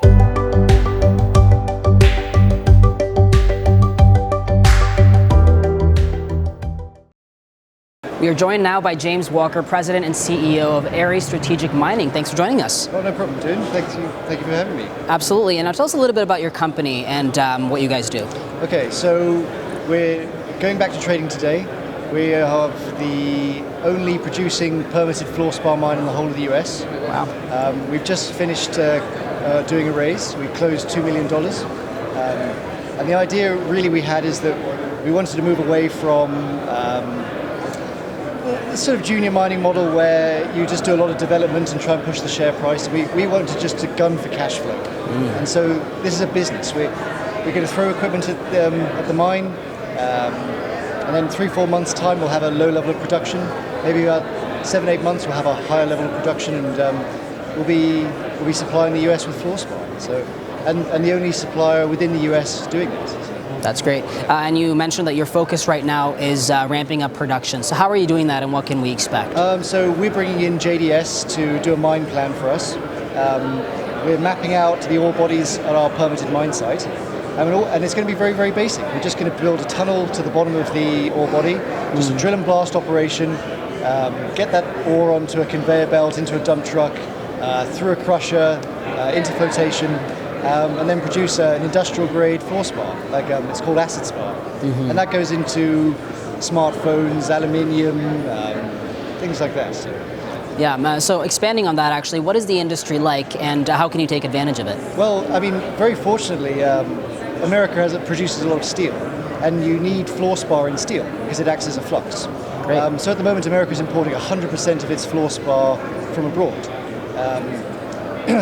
We are joined now by James Walker, President and CEO of Ares Strategic Mining. Thanks for joining us. Oh, no problem, dude. Thank you for having me. Absolutely. And now tell us a little bit about your company and what you guys do. Okay, so we're going back to trading today. We have the only producing permitted fluorspar mine in the whole of the US. Wow. We've just finished doing a raise. We closed $2 million. And the idea really we had is that we wanted to move away from this sort of junior mining model where you just do a lot of development and try and push the share price. We wanted just to gun for cash flow. And so this is a business. We're going to throw equipment at the mine, and then 3-4 months time we'll have a low level of production. Maybe about 7-8 months we'll have a higher level of production, and we'll be supplying the US with Fluorspar. So and the only supplier within the US doing this. That's great. And you mentioned that your focus right now is ramping up production. So how are you doing that, and what can we expect? So we're bringing in JDS to do a mine plan for us. We're mapping out the ore bodies at our permitted mine site. And it's going to be very, very basic. We're just going to build a tunnel to the bottom of the ore body, just a drill and blast operation, get that ore onto a conveyor belt, into a dump truck, through a crusher, into flotation, and then produce an industrial grade fluorspar, like it's called acid spar. And that goes into smartphones, aluminium, things like that. So. Yeah, so expanding on that actually, what is the industry like, and how can you take advantage of it? Well, I mean, very fortunately, America produces a lot of steel, and you need fluorspar in steel because it acts as a flux. So at the moment, America is importing 100% of its fluorspar from abroad.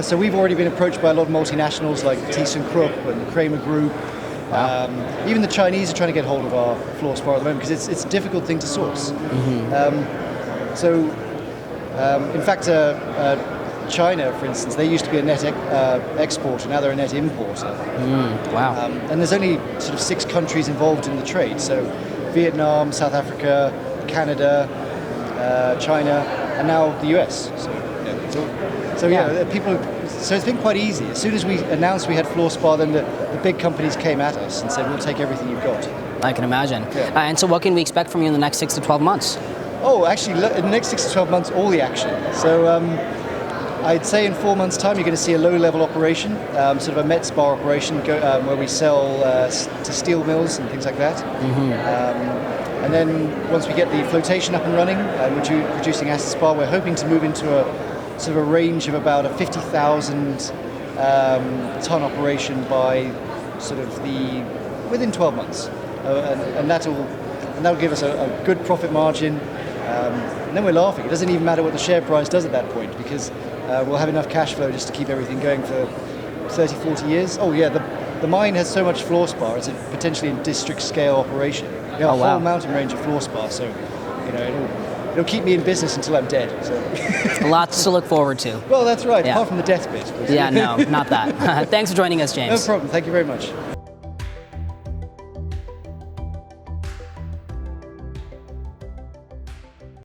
So we've already been approached by a lot of multinationals like ThyssenKrupp and the Kramer Group. Wow. Even the Chinese are trying to get hold of our fluorspar at the moment because it's a difficult thing to source. In fact, China, for instance, they used to be a net exporter, now they're a net importer. Wow. And there's only sort of 6 countries involved in the trade, so Vietnam, South Africa, Canada, China, and now the US. So it's been quite easy. As soon as we announced we had Fluorspar, then the big companies came at us and said, we'll take everything you've got. I can imagine. And so what can we expect from you in the next 6 to 12 months? Oh, actually, in the next 6 to 12 months, all the action. So I'd say in 4 months' time, you're going to see a low-level operation, sort of a met spar operation, where we sell to steel mills and things like that. And then once we get the flotation up and running, we're producing acid spar, we're hoping to move into a sort of a range of about a 50,000 ton operation by sort of within 12 months, and that'll give us a good profit margin. And then we're laughing. It doesn't even matter what the share price does at that point because we'll have enough cash flow just to keep everything going for 30, 40 years. Oh yeah, the mine has so much fluorspar. It's a potentially a district scale operation. We have a whole mountain range of fluorspar, so it'll keep me in business until I'm dead. So. Lots to look forward to. Well, that's right, apart from the death bit. Yeah, no, not that. Thanks for joining us, James. No problem. Thank you very much.